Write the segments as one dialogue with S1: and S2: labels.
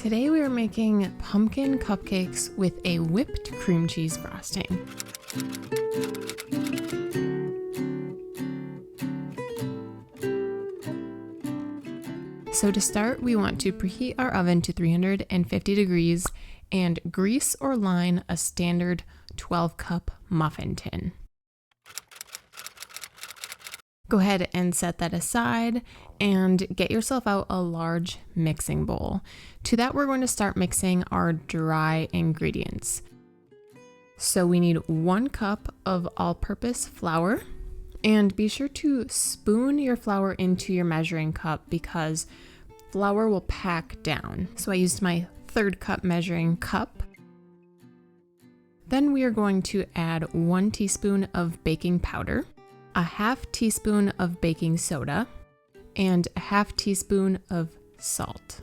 S1: Today we are making pumpkin cupcakes with a whipped cream cheese frosting. So to start, we want to preheat our oven to 350 degrees and grease or line a standard 12-cup muffin tin. Go ahead and set that aside and get yourself out a large mixing bowl. To that, we're going to start mixing our dry ingredients. So we need 1 cup of all-purpose flour, and be sure to spoon your flour into your measuring cup because flour will pack down. So I used my 1/3 cup measuring cup. Then we are going to add 1 teaspoon of baking powder, a 1/2 teaspoon of baking soda, and a 1/2 teaspoon of salt.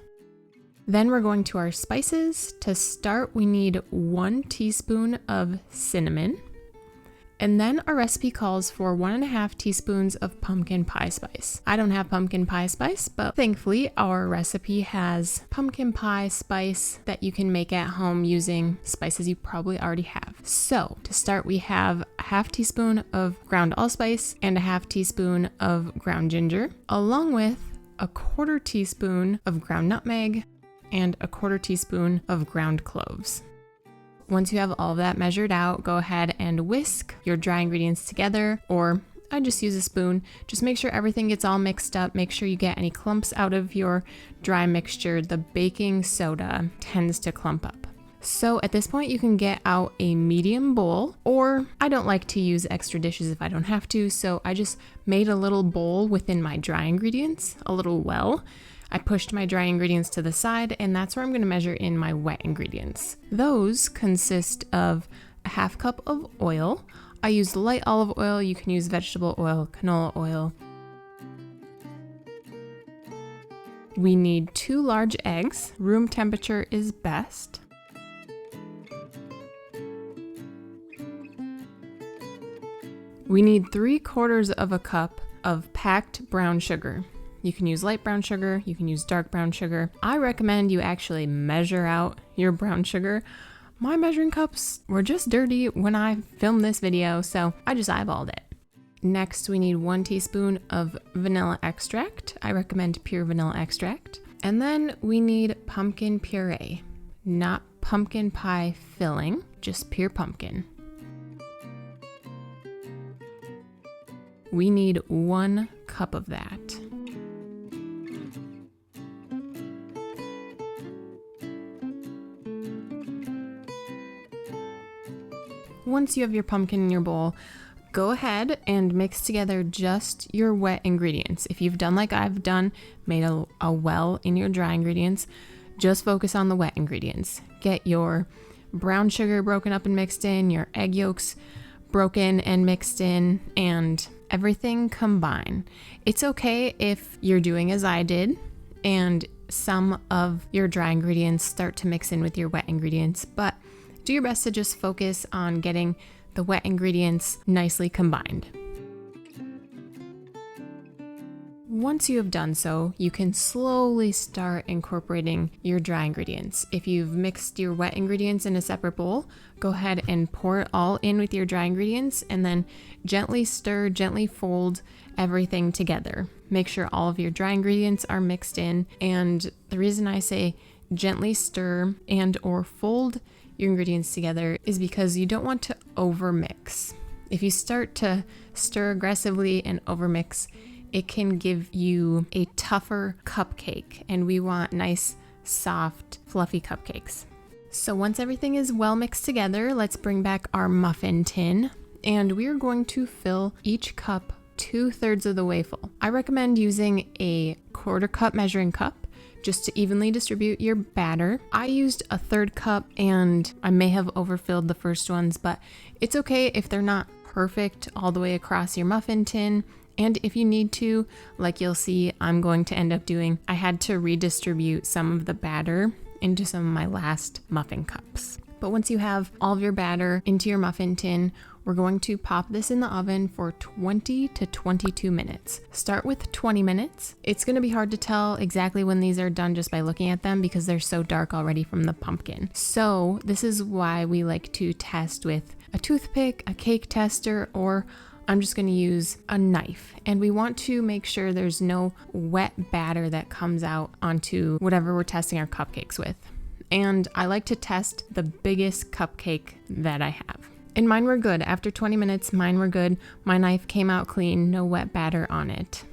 S1: Then we're going to our spices. To start, we need 1 teaspoon of cinnamon. And then our recipe calls for 1.5 teaspoons of pumpkin pie spice. I don't have pumpkin pie spice, but thankfully our recipe has pumpkin pie spice that you can make at home using spices you probably already have. So to start, we have a 1/2 teaspoon of ground allspice and a 1/2 teaspoon of ground ginger, along with a 1/4 teaspoon of ground nutmeg and a 1/4 teaspoon of ground cloves. Once you have all of that measured out, go ahead and whisk your dry ingredients together, or I just use a spoon. Just make sure everything gets all mixed up. Make sure you get any clumps out of your dry mixture. The baking soda tends to clump up. So at this point, you can get out a medium bowl, or I don't like to use extra dishes if I don't have to, so I just made a little bowl within my dry ingredients, a little well. I pushed my dry ingredients to the side, and that's where I'm going to measure in my wet ingredients. Those consist of a 1/2 cup of oil. I used light olive oil. You can use vegetable oil, canola oil. We need 2 large eggs. Room temperature is best. We need 3/4 of a cup of packed brown sugar. You can use light brown sugar, you can use dark brown sugar. I recommend you actually measure out your brown sugar. My measuring cups were just dirty when I filmed this video, so I just eyeballed it. Next, we need 1 teaspoon of vanilla extract. I recommend pure vanilla extract. And then we need pumpkin puree, not pumpkin pie filling, just pure pumpkin. We need 1 cup of that. Once you have your pumpkin in your bowl, go ahead and mix together just your wet ingredients. If you've done like I've done, made a well in your dry ingredients, just focus on the wet ingredients. Get your brown sugar broken up and mixed in, your egg yolks broken and mixed in, and everything combine. It's okay if you're doing as I did and some of your dry ingredients start to mix in with your wet ingredients, but do your best to just focus on getting the wet ingredients nicely combined. Once you have done so, you can slowly start incorporating your dry ingredients. If you've mixed your wet ingredients in a separate bowl, go ahead and pour it all in with your dry ingredients and then gently stir, gently fold everything together. Make sure all of your dry ingredients are mixed in, and the reason I say gently stir and or fold your ingredients together is because you don't want to overmix. If you start to stir aggressively and overmix, it can give you a tougher cupcake, and we want nice, soft, fluffy cupcakes. So once everything is well mixed together, let's bring back our muffin tin, and we're going to fill each cup 2/3 of the way full. I recommend using a 1/4 cup measuring cup just to evenly distribute your batter. I used a 1/3 cup and I may have overfilled the first ones, but it's okay if they're not perfect all the way across your muffin tin. And if you need to, like you'll see I'm going to end up doing, I had to redistribute some of the batter into some of my last muffin cups. But once you have all of your batter into your muffin tin, we're going to pop this in the oven for 20 to 22 minutes. Start with 20 minutes. It's going to be hard to tell exactly when these are done just by looking at them because they're so dark already from the pumpkin. So this is why we like to test with a toothpick, a cake tester, or I'm just going to use a knife. And we want to make sure there's no wet batter that comes out onto whatever we're testing our cupcakes with. And I like to test the biggest cupcake that I have. And mine were good. After 20 minutes, mine were good. My knife came out clean, no wet batter on it.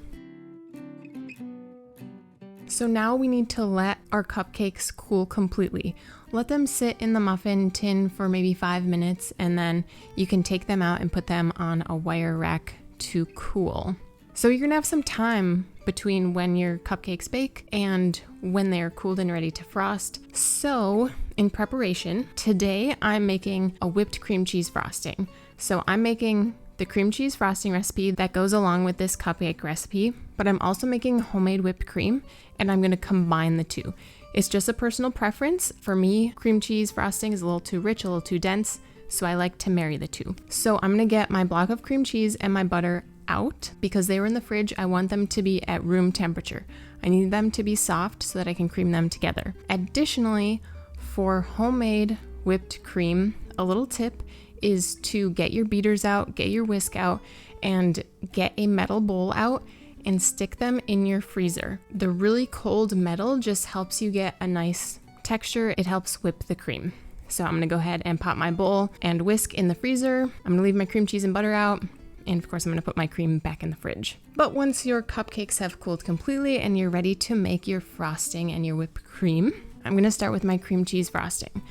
S1: So now we need to let our cupcakes cool completely. Let them sit in the muffin tin for maybe 5 minutes, and then you can take them out and put them on a wire rack to cool. So you're gonna have some time between when your cupcakes bake and when they're cooled and ready to frost. So in preparation, today I'm making a whipped cream cheese frosting. So I'm making the cream cheese frosting recipe that goes along with this cupcake recipe, but I'm also making homemade whipped cream, and I'm gonna combine the two. It's just a personal preference. For me, cream cheese frosting is a little too rich, a little too dense, so I like to marry the two. So I'm gonna get my block of cream cheese and my butter out. Because they were in the fridge, I want them to be at room temperature. I need them to be soft so that I can cream them together. Additionally, for homemade whipped cream, a little tip is to get your beaters out, get your whisk out, and get a metal bowl out and stick them in your freezer. The really cold metal just helps you get a nice texture. It helps whip the cream. So I'm gonna go ahead and pop my bowl and whisk in the freezer. I'm gonna leave my cream cheese and butter out. And of course, I'm gonna put my cream back in the fridge. But once your cupcakes have cooled completely and you're ready to make your frosting and your whipped cream, I'm gonna start with my cream cheese frosting.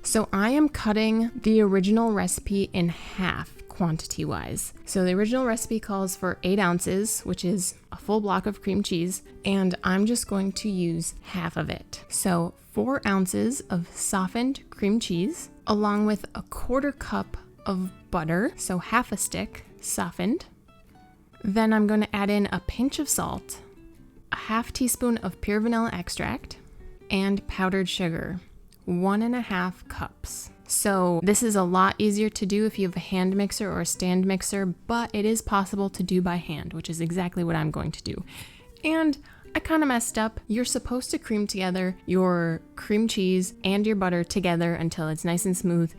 S1: So I am cutting the original recipe in half quantity-wise. So the original recipe calls for 8 ounces, which is a full block of cream cheese, and I'm just going to use half of it. So 4 ounces of softened cream cheese, along with a 1/4 cup of butter, so half a stick, softened. Then I'm going to add in a pinch of salt, a 1/2 teaspoon of pure vanilla extract, and powdered sugar, 1.5 cups. So this is a lot easier to do if you have a hand mixer or a stand mixer, but it is possible to do by hand, which is exactly what I'm going to do. And I kind of messed up. You're supposed to cream together your cream cheese and your butter together until it's nice and smooth,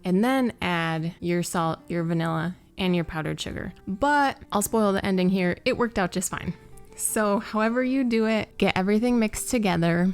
S1: and then add your salt, your vanilla, and your powdered sugar. But I'll spoil the ending here. It worked out just fine. So however you do it, get everything mixed together.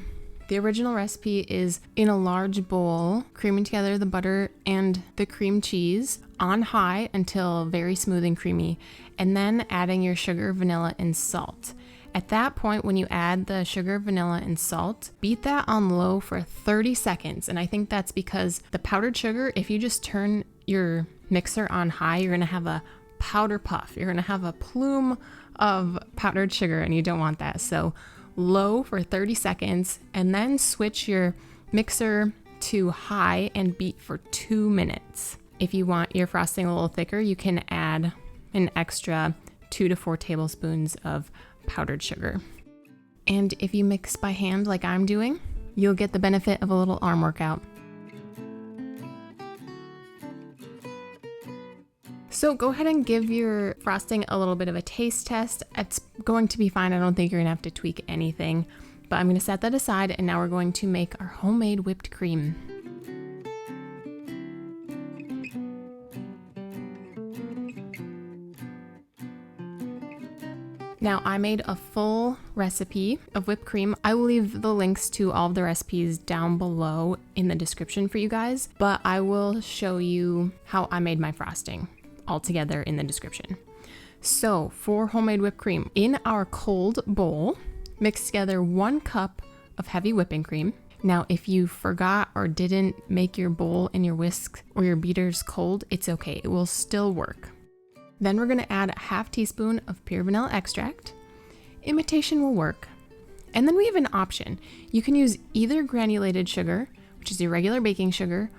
S1: The original recipe is in a large bowl, creaming together the butter and the cream cheese on high until very smooth and creamy, and then adding your sugar, vanilla, and salt. At that point, when you add the sugar, vanilla, and salt, beat that on low for 30 seconds. And I think that's because the powdered sugar, if you just turn your mixer on high, you're gonna have a powder puff. You're gonna have a plume of powdered sugar, and you don't want that. So low for 30 seconds, and then switch your mixer to high and beat for 2 minutes. If you want your frosting a little thicker, you can add an extra 2 to 4 tablespoons of powdered sugar. And if you mix by hand like I'm doing, you'll get the benefit of a little arm workout. So go ahead and give your frosting a little bit of a taste test. It's going to be fine. I don't think you're gonna have to tweak anything, but I'm gonna set that aside, and now we're going to make our homemade whipped cream. Now I made a full recipe of whipped cream. I will leave the links to all of the recipes down below in the description for you guys, but I will show you how I made my frosting all together in the description. So for homemade whipped cream, in our cold bowl, mix together 1 cup of heavy whipping cream. Now, if you forgot or didn't make your bowl and your whisk or your beaters cold, it's okay, it will still work. Then we're gonna add a 1/2 teaspoon of pure vanilla extract. Imitation will work. And then we have an option. You can use either granulated sugar, which is your regular baking sugar,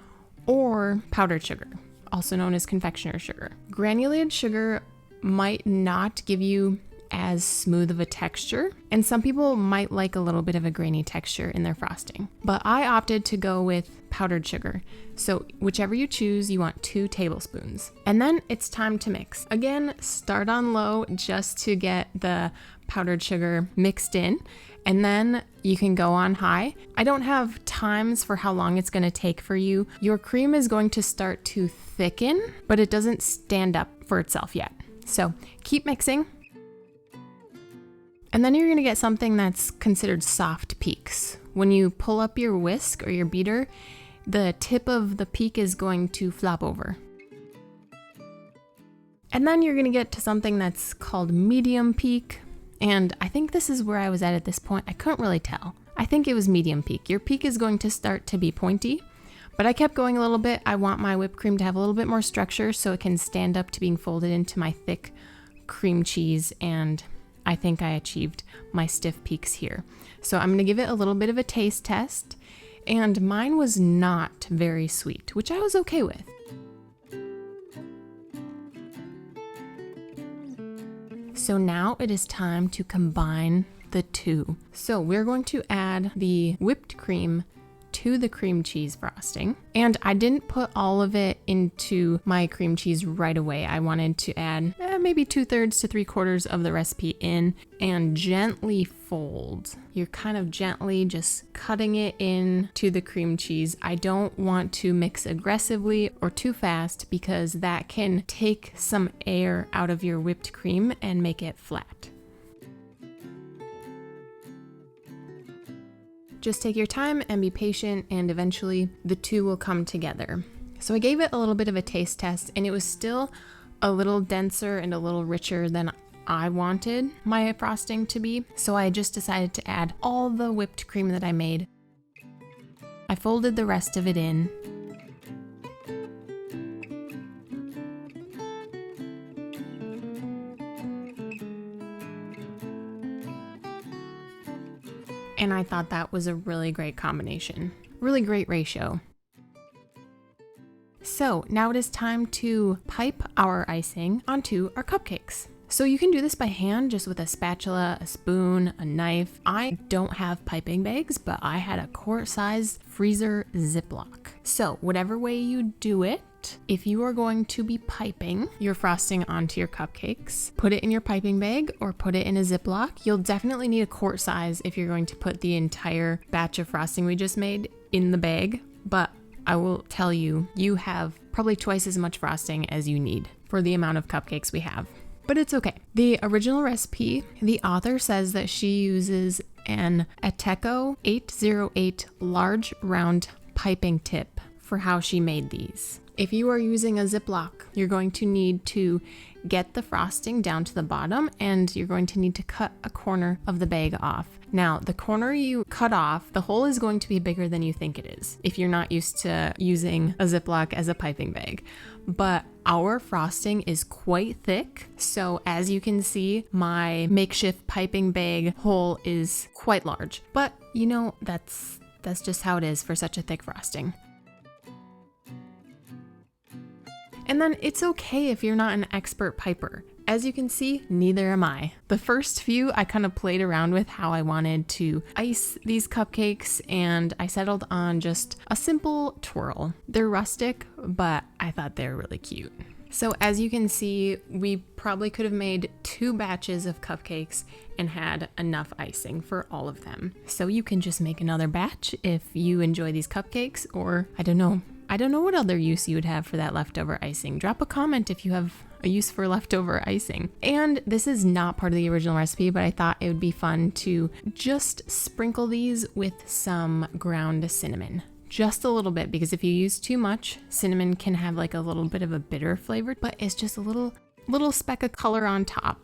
S1: or powdered sugar, also known as confectioner sugar. Granulated sugar might not give you as smooth of a texture, and some people might like a little bit of a grainy texture in their frosting. But I opted to go with powdered sugar. So whichever you choose, you want 2 tablespoons. And then it's time to mix. Again, start on low just to get the powdered sugar mixed in, and then you can go on high. I don't have times for how long it's going to take for you. Your cream is going to start to thicken, but it doesn't stand up for itself yet. So keep mixing. And then you're going to get something that's considered soft peaks. When you pull up your whisk or your beater, the tip of the peak is going to flop over. And then you're going to get to something that's called medium peak. And I think this is where I was at this point. I couldn't really tell. I think it was medium peak. Your peak is going to start to be pointy, but I kept going a little bit. I want my whipped cream to have a little bit more structure so it can stand up to being folded into my thick cream cheese, and I think I achieved my stiff peaks here. So I'm going to give it a little bit of a taste test, and mine was not very sweet, which I was okay with. So now it is time to combine the two. So we're going to add the whipped cream to the cream cheese frosting. And I didn't put all of it into my cream cheese right away. I wanted to add maybe 2/3 to 3/4 of the recipe in and gently fold. You're kind of gently just cutting it in to the cream cheese. I don't want to mix aggressively or too fast because that can take some air out of your whipped cream and make it flat. Just take your time and be patient, and eventually the two will come together. So I gave it a little bit of a taste test, and it was still a little denser and a little richer than I wanted my frosting to be. So I just decided to add all the whipped cream that I made. I folded the rest of it in. And I thought that was a really great combination, really great ratio. So now it is time to pipe our icing onto our cupcakes. So you can do this by hand, just with a spatula, a spoon, a knife. I don't have piping bags, but I had a quart-size freezer Ziploc. So whatever way you do it, if you are going to be piping your frosting onto your cupcakes, put it in your piping bag or put it in a Ziploc. You'll definitely need a quart size if you're going to put the entire batch of frosting we just made in the bag, but I will tell you, you have probably twice as much frosting as you need for the amount of cupcakes we have. But it's okay. The original recipe, the author says that she uses an Ateco 808 large round piping tip for how she made these. If you are using a Ziploc, you're going to need to get the frosting down to the bottom, and you're going to need to cut a corner of the bag off. Now, the corner you cut off, the hole is going to be bigger than you think it is if you're not used to using a Ziploc as a piping bag. But our frosting is quite thick, so as you can see, my makeshift piping bag hole is quite large. But you know, that's just how it is for such a thick frosting. And then it's okay if you're not an expert piper. As you can see, neither am I. The first few, I kind of played around with how I wanted to ice these cupcakes, and I settled on just a simple twirl. They're rustic, but I thought they were really cute. So as you can see, we probably could have made 2 batches of cupcakes and had enough icing for all of them. So you can just make another batch if you enjoy these cupcakes, or I don't know what other use you would have for that leftover icing. Drop a comment if you have a use for leftover icing. And this is not part of the original recipe, but I thought it would be fun to just sprinkle these with some ground cinnamon. Just a little bit, because if you use too much, cinnamon can have like a little bit of a bitter flavor, but it's just a little speck of color on top.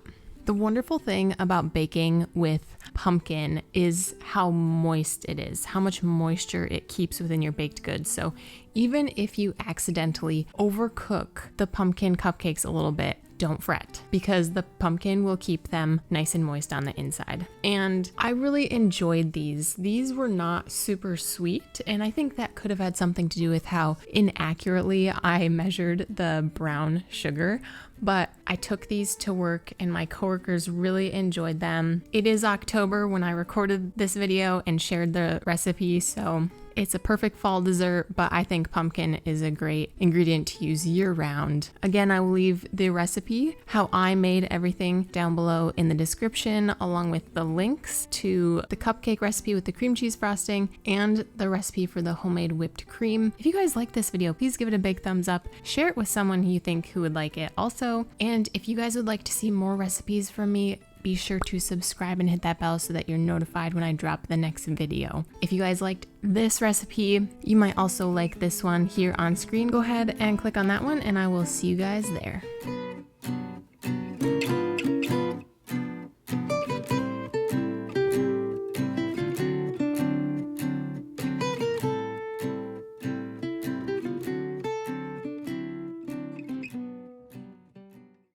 S1: The wonderful thing about baking with pumpkin is how moist it is, how much moisture it keeps within your baked goods. So even if you accidentally overcook the pumpkin cupcakes a little bit, don't fret because the pumpkin will keep them nice and moist on the inside. And I really enjoyed these. These were not super sweet, and I think that could have had something to do with how inaccurately I measured the brown sugar. But I took these to work and my coworkers really enjoyed them. It is October when I recorded this video and shared the recipe, so it's a perfect fall dessert, but I think pumpkin is a great ingredient to use year-round. Again, I will leave the recipe, how I made everything, down below in the description, along with the links to the cupcake recipe with the cream cheese frosting and the recipe for the homemade whipped cream. If you guys like this video, please give it a big thumbs up, share it with someone you think who would like it also, and if you guys would like to see more recipes from me, be sure to subscribe and hit that bell so that you're notified when I drop the next video. If you guys liked this recipe, you might also like this one here on screen. Go ahead and click on that one and I will see you guys there.